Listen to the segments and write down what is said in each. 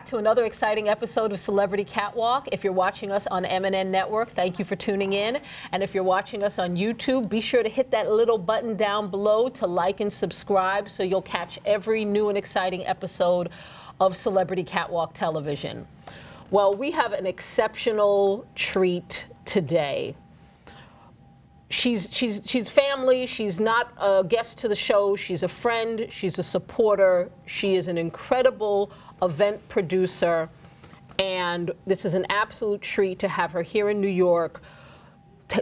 to another exciting episode of Celebrity Catwalk. If you're watching us on MNN Network, thank you for tuning in. And if you're watching us on YouTube, be sure to hit that little button down below to like and subscribe so you'll catch every new and exciting episode of Celebrity Catwalk Television. Well, we have an exceptional treat today. She's family. She's not a guest to the show. She's a friend. She's a supporter. She is an incredible event producer. And this is an absolute treat to have her here in New York,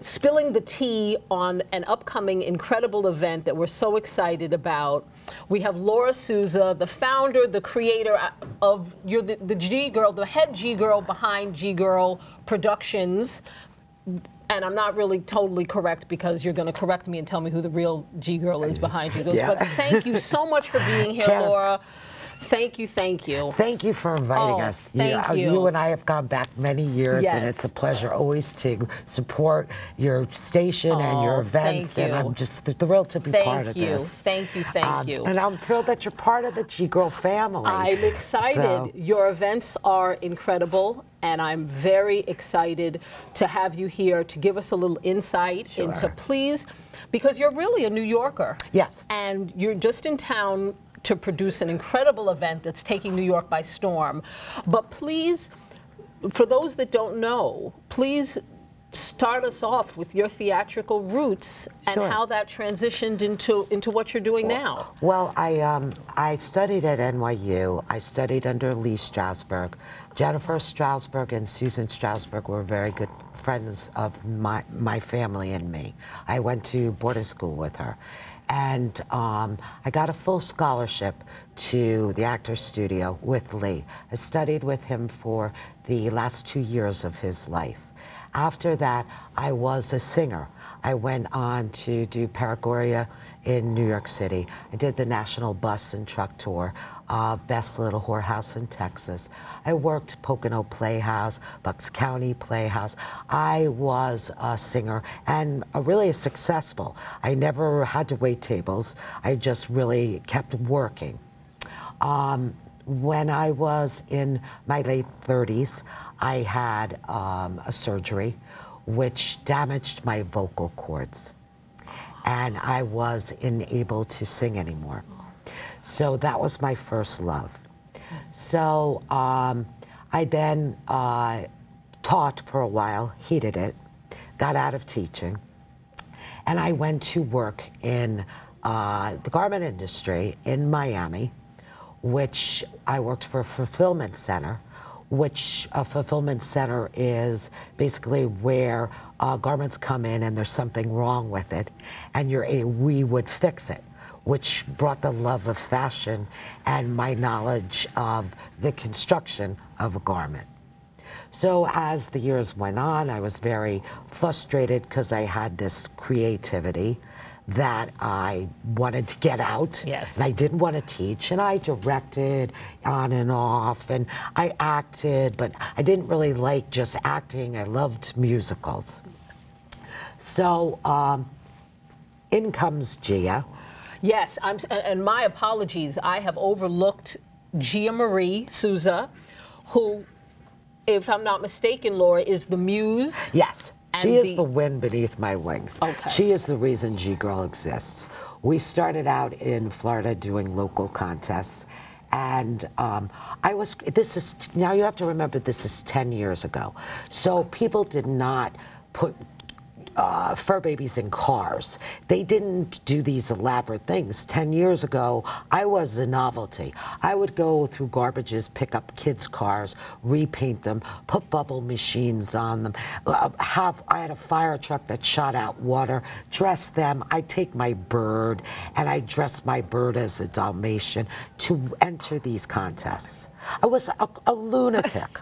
spilling the tea on an upcoming incredible event that we're so excited about. We have Laura Souza, the founder, the creator of, you're the G-Girl, the head G-Girl behind GIRL Productions. And I'm not really totally correct because you're going to correct me and tell me who the real G-Girl is behind you. Yeah. But thank you so much for being here, Laura. Thank you, thank you. Thank you for inviting us. Thank you. You and I have gone back many years, and it's a pleasure always to support your station and your events, and I'm just thrilled to be part of this. Thank you, thank you. And I'm thrilled that you're part of the G-Girl family. I'm excited. So. Your events are incredible, and I'm very excited to have you here to give us a little insight into, please, because you're really a New Yorker. Yes. And you're just in town to produce an incredible event that's taking New York by storm. But please, for those that don't know, please start us off with your theatrical roots and how that transitioned into what you're doing now. Well, I studied at NYU. I studied under Lee Strasberg. Jennifer Strasberg and Susan Strasberg were very good friends of my family and me. I went to boarding school with her. And I got a full scholarship to the Actors Studio with Lee. I studied with him for the last 2 years of his life. After that, I was a singer. I went on to do Paragoria in New York City. I did the National Bus and Truck Tour, Best Little Whorehouse in Texas. I worked Pocono Playhouse, Bucks County Playhouse. I was a singer and really successful. I never had to wait tables. I just really kept working. When I was in my late 30s, I had a surgery which damaged my vocal cords, and I was unable to sing anymore. So that was my first love. So I then taught for a while, hated it, got out of teaching, and I went to work in the garment industry in Miami, which I worked for a fulfillment center, which a fulfillment center is basically where garments come in and there's something wrong with it, and we would fix it, which brought the love of fashion and my knowledge of the construction of a garment. So as the years went on, I was very frustrated because I had this creativity that I wanted to get out. Yes. And I didn't want to teach, and I directed on and off, and I acted, but I didn't really like just acting. I loved musicals. So in comes Gia. Yes, and my apologies, I have overlooked Gia Marie Souza, who, if I'm not mistaken, Laura, is the muse. Yes. She is the wind beneath my wings. Okay. She is the reason G-Girl exists. We started out in Florida doing local contests, and now you have to remember, this is 10 years ago. So people did not put fur babies in cars. They didn't do these elaborate things. 10 years ago, I was a novelty. I would go through garbages, pick up kids' cars, repaint them, put bubble machines on them. I had a fire truck that shot out water, dress them. I'd take my bird, and I dress my bird as a Dalmatian to enter these contests. I was a lunatic.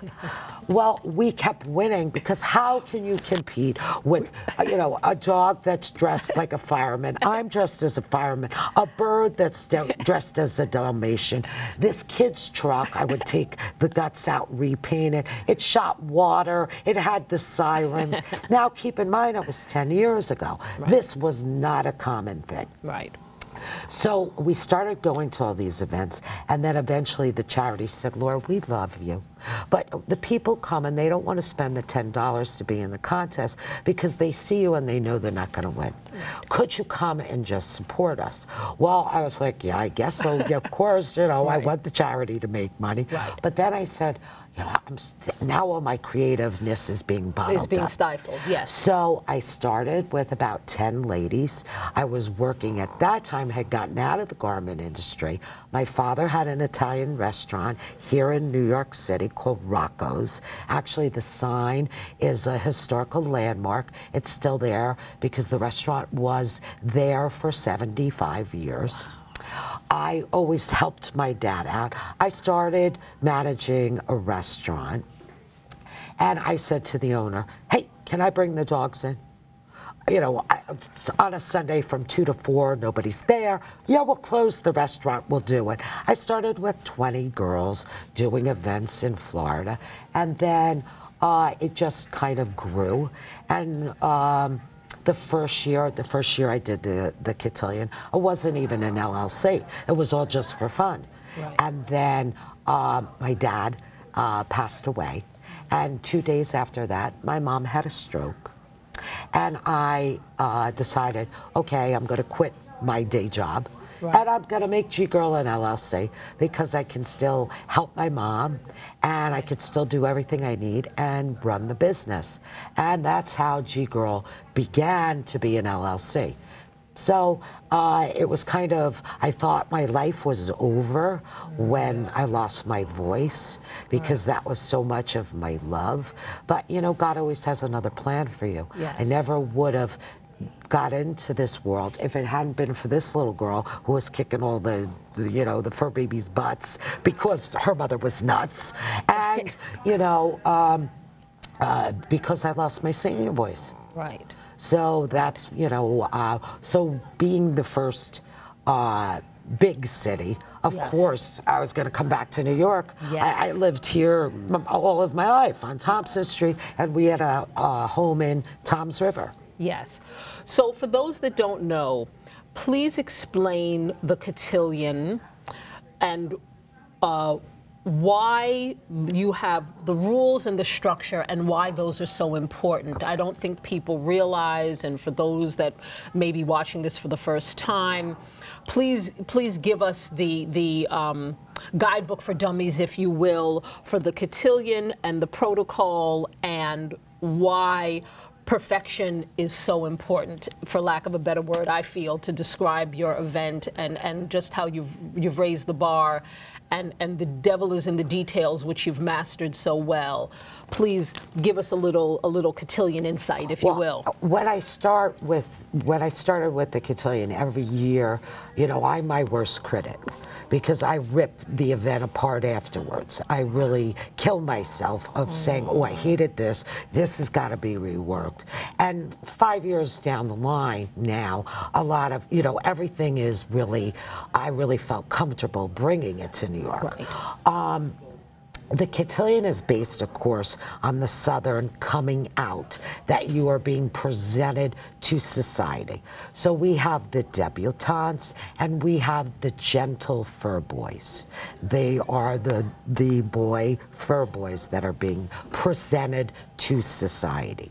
Well, we kept winning because how can you compete with, a dog that's dressed like a fireman? I'm dressed as a fireman. A bird that's dressed as a Dalmatian. This kid's truck, I would take the guts out, repaint it. It shot water. It had the sirens. Now, keep in mind, it was 10 years ago. Right. This was not a common thing. Right. So we started going to all these events, and then eventually the charity said, Laura, we love you, but the people come and they don't want to spend the $10 to be in the contest because they see you and they know they're not going to win. Could you come and just support us? Well, I was like, yeah, I guess so. Yeah, of course, you know, I want the charity to make money. But then I said, you know, now all my creativeness is being bottled up. It's being stifled, yes. So I started with about 10 ladies. I was working at that time, had gotten out of the garment industry. My father had an Italian restaurant here in New York City called Rocco's. Actually, the sign is a historical landmark. It's still there because the restaurant was there for 75 years. I always helped my dad out. I started managing a restaurant, and I said to the owner, hey, can I bring the dogs in? You know, on a Sunday from 2 to 4, nobody's there. Yeah, we'll close the restaurant, we'll do it. I started with 20 girls doing events in Florida, and then it just kind of grew. And the first year I did the cotillion, it wasn't even an LLC. It was all just for fun. And then my dad passed away. And 2 days after that, my mom had a stroke. And I decided, okay, I'm going to quit my day job. And I'm going to make G-Girl an LLC because I can still help my mom and I can still do everything I need and run the business. And that's how G-Girl began to be an LLC. So it was kind of, I thought my life was over when I lost my voice because that was so much of my love. But, you know, God always has another plan for you. I never would have got into this world if it hadn't been for this little girl who was kicking all the you know, the fur babies' butts because her mother was nuts, and you know, because I lost my singing voice. So that's, you know, so being the first big city, of course, I was going to come back to New York. I lived here all of my life on Thompson Street, and we had a home in Toms River. So for those that don't know, please explain the cotillion and why you have the rules and the structure and why those are so important. I don't think people realize, and for those that may be watching this for the first time, please give us the guidebook for dummies, if you will, for the cotillion and the protocol and why perfection is so important, for lack of a better word, I feel, to describe your event and just how you've raised the bar, and the devil is in the details, which you've mastered so well. Please give us a little cotillion insight, if you will. When I started with the cotillion every year, you know, I'm my worst critic because I rip the event apart afterwards. I really kill myself of saying, oh, I hated this. This has got to be reworked. And 5 years down the line now, a lot of, you know, everything is really, I really felt comfortable bringing it to New York. The cotillion is based, of course, on the Southern coming out, that you are being presented to society. So we have the debutantes and we have the gentle fur boys. They are the boy fur boys that are being presented to society.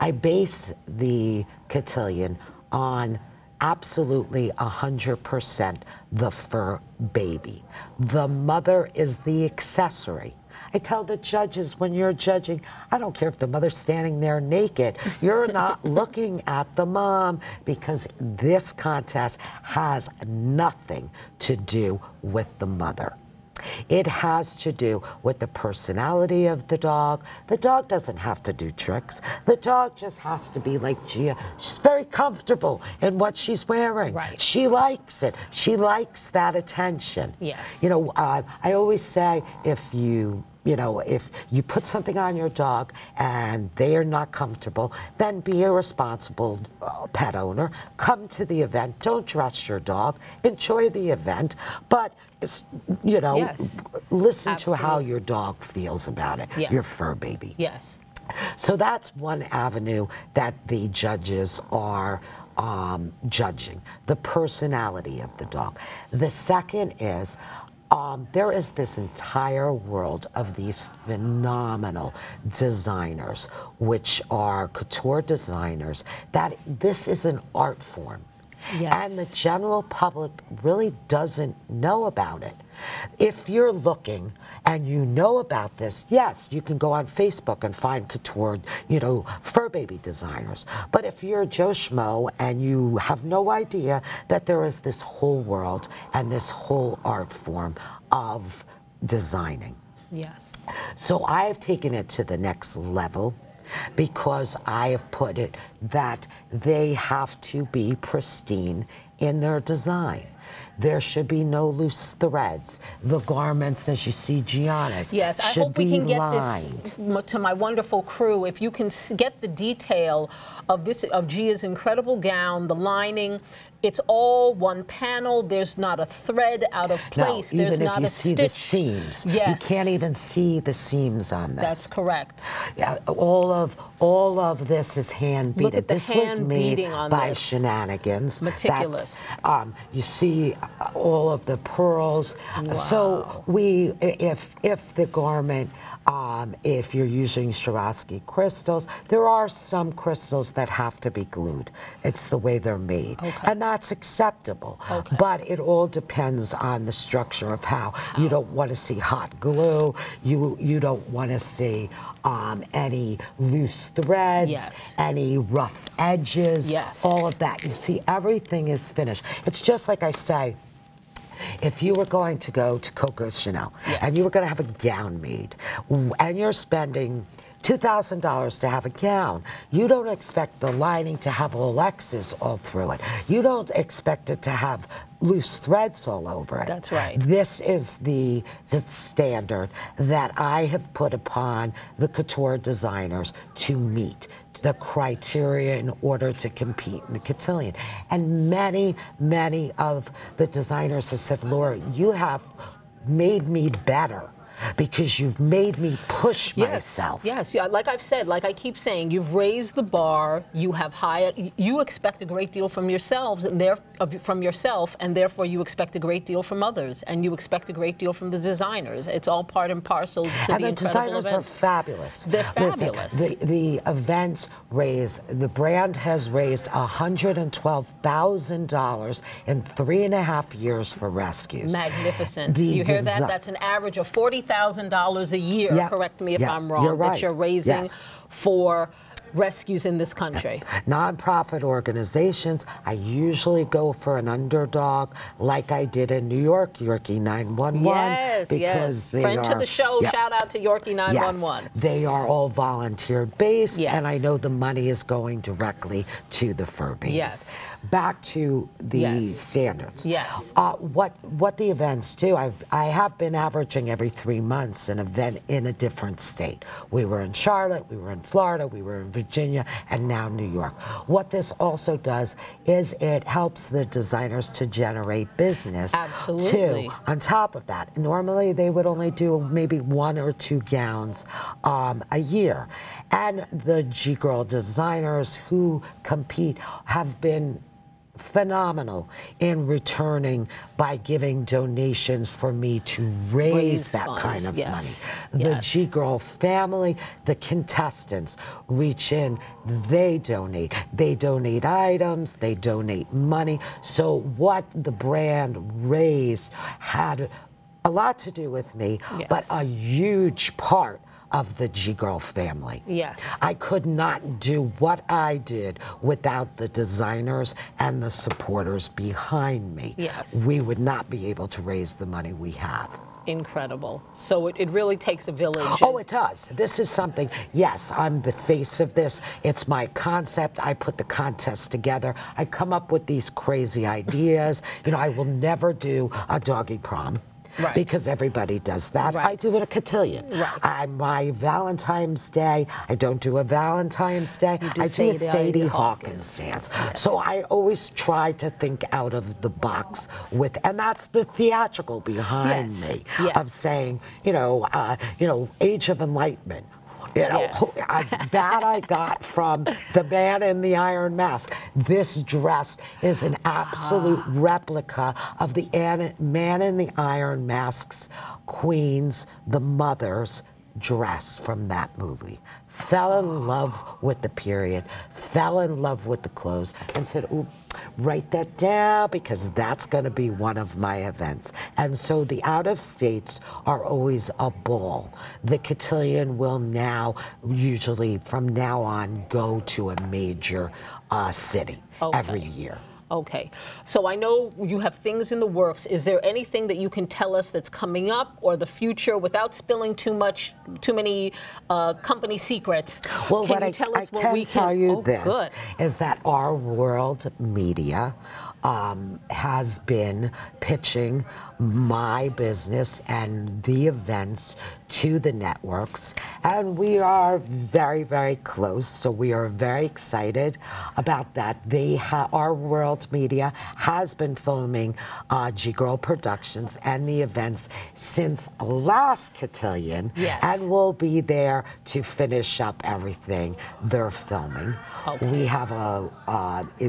I base the cotillion on absolutely 100% the fur baby. The mother is the accessory. I tell the judges when you're judging, I don't care if the mother's standing there naked, you're not looking at the mom, because this contest has nothing to do with the mother. It has to do with the personality of the dog. The dog doesn't have to do tricks. The dog just has to be like Gia. She's very comfortable in what she's wearing. She likes it. She likes that attention. You know, I always say, if you put something on your dog and they are not comfortable, then be a responsible pet owner. Come to the event. Don't dress your dog. Enjoy the event. But, you know, listen to how your dog feels about it, your fur baby. So that's one avenue that the judges are judging, the personality of the dog. The second is there is this entire world of these phenomenal designers, which are couture designers, that this is an art form. Yes. And the general public really doesn't know about it. If you're looking and you know about this, yes, you can go on Facebook and find couture, you know, fur baby designers. But if you're Joe Schmo and you have no idea that there is this whole world and this whole art form of designing. Yes. So I've taken it to the next level, because I have put it that they have to be pristine in their design. There should be no loose threads. The garments, as you see Gianna's, yes, I hope we can get this to my wonderful crew. If you can get the detail of this, of Gia's incredible gown, the lining. It's all one panel. There's not a thread out of place. No, There's not a stitch. Even if you see the seams, yes. You can't even see the seams on this. That's correct. Yeah, all of this is hand beaded. Look at the this hand was made beading on by this. Shenanigans. Meticulous. You see all of the pearls. Wow. So if the garment, if you're using Swarovski crystals, there are some crystals that have to be glued. It's the way they're made. Okay. And that's acceptable. Okay. But it all depends on the structure of how. You don't want to see hot glue. You don't want to see any loose threads, yes. any rough edges, yes. all of that. You see, everything is finished. It's just like I say, if you were going to go to Coco Chanel, yes. and you were going to have a gown made, and you're spending $2,000 to have a gown, you don't expect the lining to have Alexis all through it. You don't expect it to have loose threads all over it. That's right. This is the standard that I have put upon the couture designers to meet the criteria in order to compete in the cotillion. And many, many of the designers have said, Laura, you have made me better, because you've made me push myself. Yes, yeah, like I've said, like I keep saying, you've raised the bar. You have you expect a great deal from yourselves, and therefore you expect a great deal from others, and you expect a great deal from the designers. It's all part and parcel to and the the designers event. are fabulous. They're fabulous. Listen, the events the brand has raised $112,000 in 3.5 years for rescues. Magnificent. You hear that? That's an average of $40,000 a year. Yep. Correct me if Yep. I'm wrong. You're right. That you're raising yes. for rescues in this country. Nonprofit organizations, I usually go for an underdog, like I did in New York, Yorkie 911. Yes, because yes. Friend to the show, yeah, shout out to Yorkie 911. Yes, they are all volunteer based, yes. and I know the money is going directly to the fur babies. Yes. Back to the yes. standards. Yes. What the events do, I have been averaging every 3 months an event in a different state. We were in Charlotte, we were in Florida, we were in Virginia, and now New York. What this also does is it helps the designers to generate business. Absolutely. Too. On top of that, normally they would only do maybe 1 or 2 gowns a year. And the GIRL designers who compete have been phenomenal in returning by giving donations for me to raise that funds. kind of yes. money. Yes. The GIRL family, the contestants reach in, they donate. They donate items, they donate money. So what the brand raised had a lot to do with me, yes. but a huge part of the GIRL family. Yes. I could not do what I did without the designers and the supporters behind me. Yes. We would not be able to raise the money we have. Incredible. So it really takes a village. Oh, it does. This is something, yes, I'm the face of this. It's my concept. I put the contest together. I come up with these crazy ideas. You know, I will never do a doggy prom. Right. Because everybody does that. Right. I do it a cotillion. Right. My Valentine's Day, I don't do a Valentine's Day. I do a Sadie Hawkins dance. Yes. So I always try to think out of the box and that's the theatrical behind yes. me yes. of saying, Age of Enlightenment. You know, Yes. that I got from the Man in the Iron Mask. This dress is an absolute replica of the Man in the Iron Mask's Queen's, the mother's dress from that movie. Fell in love with the period, fell in love with the clothes, and said, ooh, write that down because that's going to be one of my events. And so the out-of-states are always a ball. The cotillion will now, usually from now on, go to a major city every year. Okay, so I know you have things in the works. Is there anything that you can tell us that's coming up or the future without spilling too many company secrets? Well, can you tell us I can tell you this, good. is that our world media has been pitching my business and the events to the networks, and we are very, very close, so we are very excited about that. Our world media has been filming GIRL Productions and the events since last cotillion, and will be there to finish up everything they're filming. Okay. We have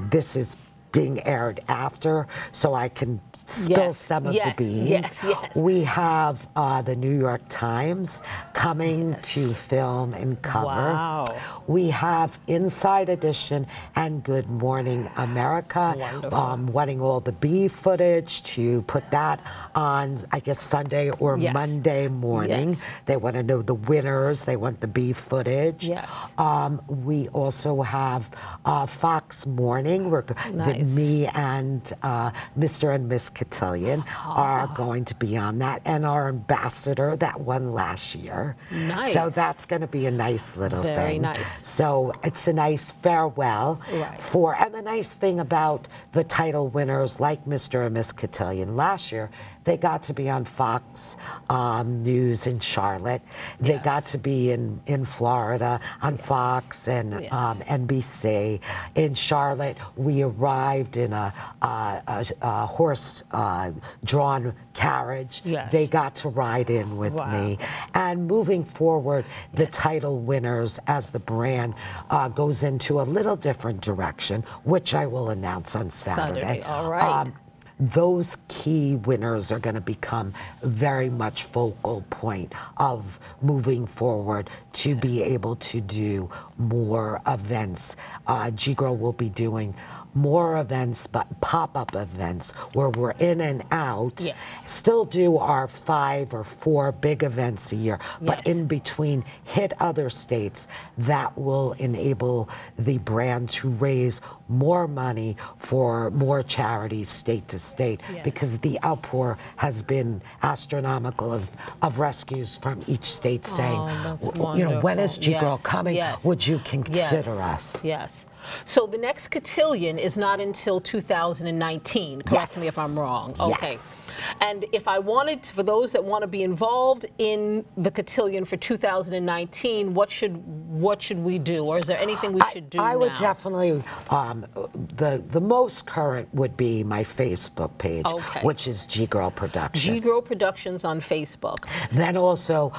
this is being aired after, so I can spill some of the beans. We have the New York Times coming to film and cover. Wow. We have Inside Edition and Good Morning America wanting all the B footage to put that on, I guess, Sunday or Monday morning. They want to know the winners. They want the B footage. We also have Fox Morning. Me and Mr. and Miss Cotillion are going to be on that, and our ambassador that won last year. Nice. So that's going to be a nice little thing. Very nice. So it's a nice farewell and the nice thing about the title winners like Mr. and Miss Cotillion last year, they got to be on Fox News in Charlotte. They got to be in Florida on Fox and NBC. In Charlotte, we arrived in a horse-drawn carriage. They got to ride in with me. And moving forward, the title winners as the brand goes into a little different direction, which I will announce on Saturday. All right. Those key winners are going to become very much focal point of moving forward to be able to do more events. GIRL will be doing more events, but pop-up events where we're in and out. Still do our 5 or 4 big events a year, but in between hit other states. That will enable the brand to raise more money for more charities state to state, because the outpour has been astronomical of rescues from each state saying, you know, when is GIRL coming? Would you consider us? So the next cotillion is not until 2019. Correct me if I'm wrong. Okay. And if I wanted to, for those that want to be involved in the cotillion for 2019, what should we do, or is there anything we should do now? I would definitely, the most current would be my Facebook page, which is GIRL Productions. GIRL Productions on Facebook. Then also,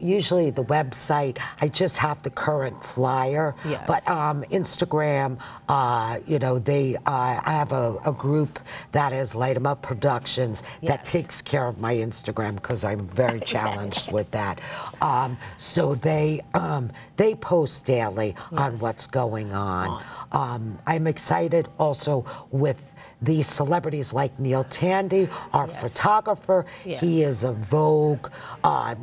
usually the website, I just have the current flyer, but Instagram, you know, I have a group that is Light 'em Up Productions that takes care of my Instagram because I'm very challenged with that. So they post daily on what's going on. I'm excited also with the celebrities like Neil Tandy, our photographer. He is a Vogue,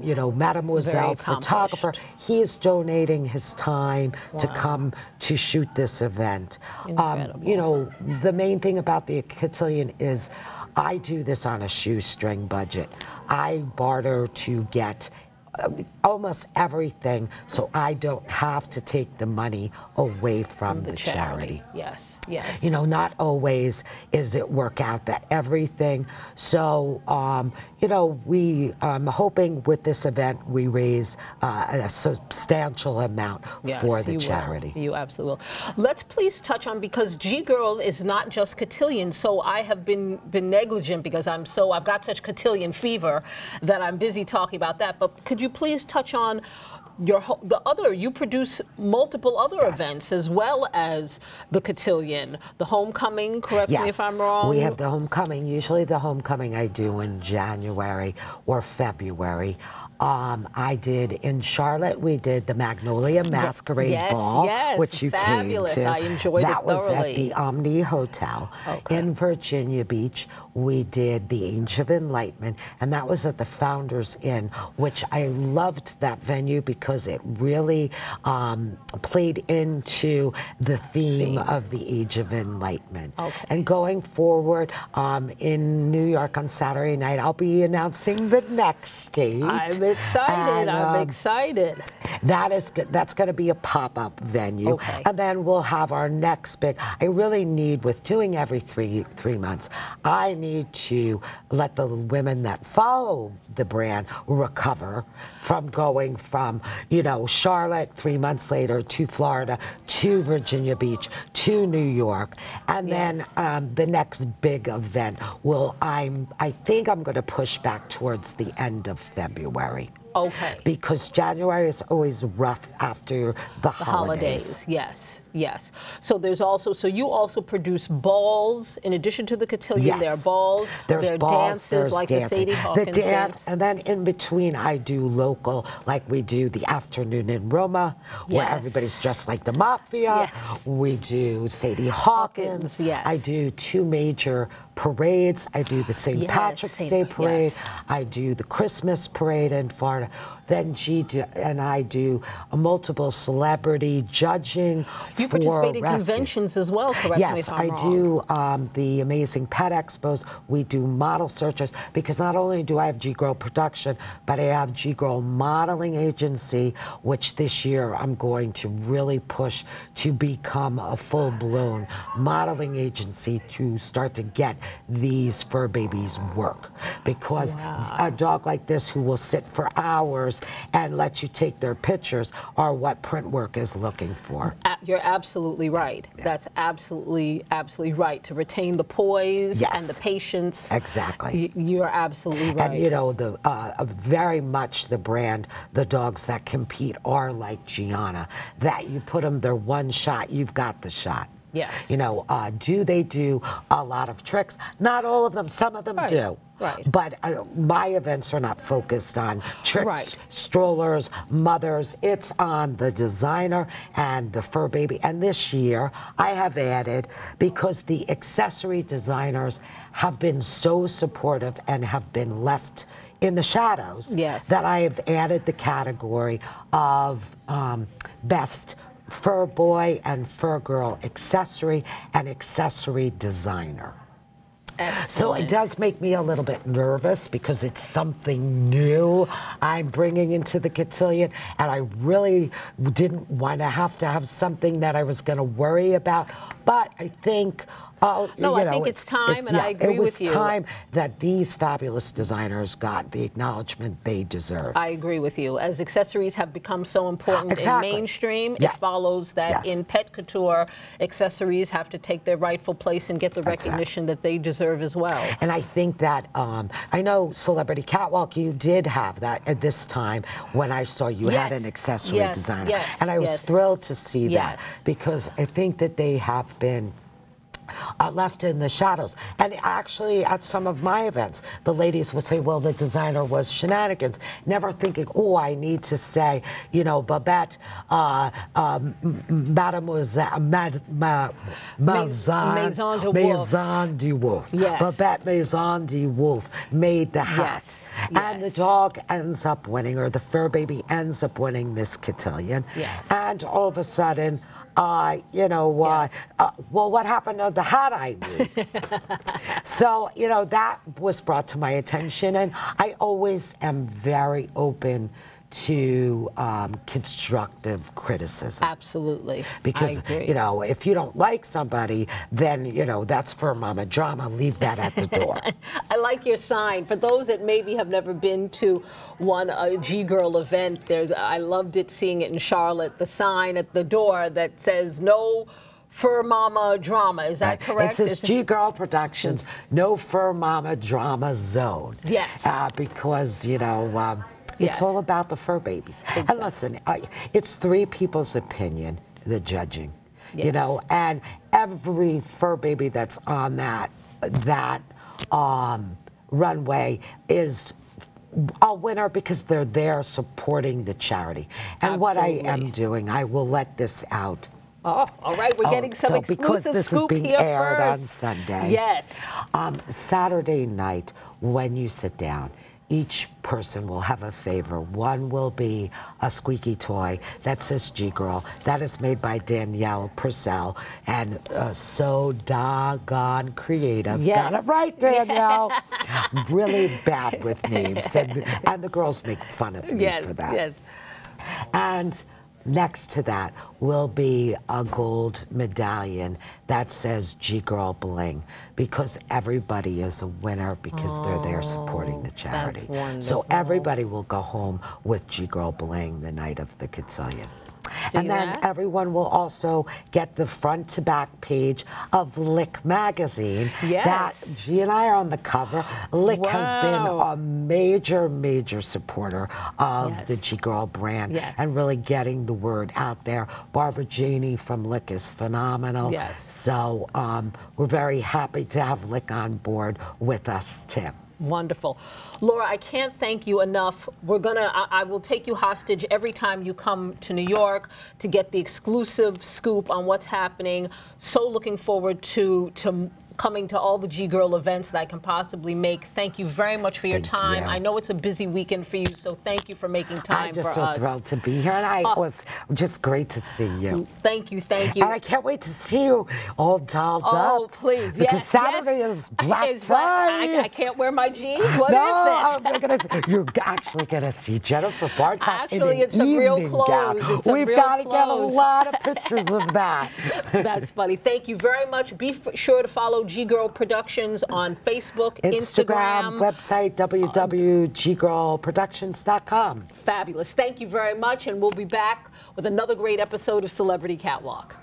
you know, Mademoiselle photographer. He is donating his time to come to shoot this event. You know, the main thing about the cotillion is I do this on a shoestring budget. I barter to get almost everything, so I don't have to take the money away from the charity. You know, not always is it work out that everything. So, you know, I'm hoping with this event we raise a substantial amount for the charity. You absolutely will. Let's please touch on, because GIRL is not just cotillion, so I have been negligent because I've got such cotillion fever that I'm busy talking about that. But could you please touch on you produce multiple other events as well as the cotillion, the homecoming. Correct me if I'm wrong. We have the homecoming. Usually, the homecoming I do in January or February. I did in Charlotte. We did the Magnolia Masquerade Ball, which you fabulous. came to. I enjoyed that it thoroughly. Was at the Omni Hotel in Virginia Beach. We did the Age of Enlightenment, and that was at the Founders Inn, which I loved that venue because it really played into the theme of the Age of Enlightenment. And going forward in New York on Saturday night, I'll be announcing the next stage. I'm excited. I'm excited. That's going to be a pop-up venue, and then we'll have our next big. I really need, with doing every three months, I need to let the women that follow the brand recover from going from, you know, Charlotte 3 months later to Florida to Virginia Beach to New York, and then the next big event I think I'm going to push back towards the end of February. Because January is always rough after the holidays. Yes. So there's also, you also produce balls in addition to the cotillion. There are balls. There are dances like the Sadie Hawkins dance. And then in between I do local, like we do the afternoon in Roma, where everybody's dressed like the mafia. We do Sadie Hawkins. I do 2 major parades. I do the St. Patrick's Day parade. I do the Christmas parade in Florida. Then G and I do multiple celebrity judging. You participate in conventions as well, correct me if I'm wrong. I do the Amazing Pet Expos. We do model searches, because not only do I have G-Girl Production, but I have G-Girl Modeling Agency, which this year I'm going to really push to become a full-blown modeling agency to start to get these fur babies work. Because a dog like this who will sit for hours and let you take their pictures are what print work is looking for. You're absolutely right. That's absolutely right. To retain the poise and the patience. Exactly. You're absolutely right. And you know, very much the brand, the dogs that compete are like Gianna. That you put them, they're one shot, you've got the shot. You know, do they do a lot of tricks? Not all of them. Some of them do. But my events are not focused on tricks, strollers, mothers. It's on the designer and the fur baby. And this year, I have added, because the accessory designers have been so supportive and have been left in the shadows, that I have added the category of best fur boy and fur girl accessory and accessory designer. So it does make me a little bit nervous, because it's something new I'm bringing into the cotillion, and I really didn't want to have something that I was going to worry about. But I think I think it's time, and I agree with you. It was time that these fabulous designers got the acknowledgement they deserve. I agree with you. As accessories have become so important in mainstream, it follows that in pet couture, accessories have to take their rightful place and get the recognition that they deserve as well. And I think that, I know Celebrity Catwalk, you did have that at this time when I saw you had an accessory designer. And I was thrilled to see that, because I think that they have been left in the shadows. And actually, at some of my events, the ladies would say, well, the designer was shenanigans, never thinking, oh, I need to say, you know, Babette, Maison du Wolf. Babette Maison du Wolf made the hat. And the dog ends up winning, or the fur baby ends up winning Miss Cotillion. And all of a sudden, you know, well, what happened to the hat I made? So, you know, that was brought to my attention, and I always am very open to constructive criticism. Absolutely. Because, you know, if you don't like somebody, then, you know, that's for mama drama. Leave that at the door. I like your sign. For those that maybe have never been to a G-Girl event, I loved it, seeing it in Charlotte, the sign at the door that says no fur mama drama. Is that correct? It says G-Girl Productions, no fur mama drama zone. Because, you know, It's all about the fur babies. Exactly. And listen, it's 3 people's opinion, the judging. Yes. You know, and every fur baby that's on that runway is a winner because they're there supporting the charity. And what I am doing, I will let this out. Oh, all right. We're getting some exclusive because this scoop is being here aired first. on Sunday. Yes. Saturday night, when you sit down, each person will have a favor. One will be a squeaky toy that says G-Girl. That is made by Danielle Purcell and so doggone creative. Yes. Got it right, Danielle. Really bad with names. And the girls make fun of me for that. Yes. And next to that will be a gold medallion that says G-Girl Bling, because everybody is a winner because they're there supporting the charity. That's wonderful. So everybody will go home with G-Girl Bling the night of the cotillion. And then everyone will also get the front to back page of Lick magazine. Yes. That G and I are on the cover. Lick has been a major supporter of the G-Girl brand and really getting the word out there. Barbara Janey from Lick is phenomenal. Yes. So we're very happy to have Lick on board with us too. Wonderful. Laura, I can't thank you enough. I will take you hostage every time you come to New York to get the exclusive scoop on what's happening. So looking forward to coming to all the G-Girl events that I can possibly make. Thank you very much for your time. I know it's a busy weekend for you, so thank you for making time for us. I'm just so thrilled to be here, and it was just great to see you. Thank you, thank you. And I can't wait to see you all dolled up. Oh, please, because Saturday is black tie. I can't wear my jeans? What is this? You're actually going to see Jennifer Bartok Actually, in it's some real clothes. We've got to get a lot of pictures of that. That's funny. Thank you very much. Be sure to follow G-Girl Productions on Facebook, Instagram, website, www.ggirlproductions.com. Fabulous. Thank you very much, and we'll be back with another great episode of Celebrity Catwalk.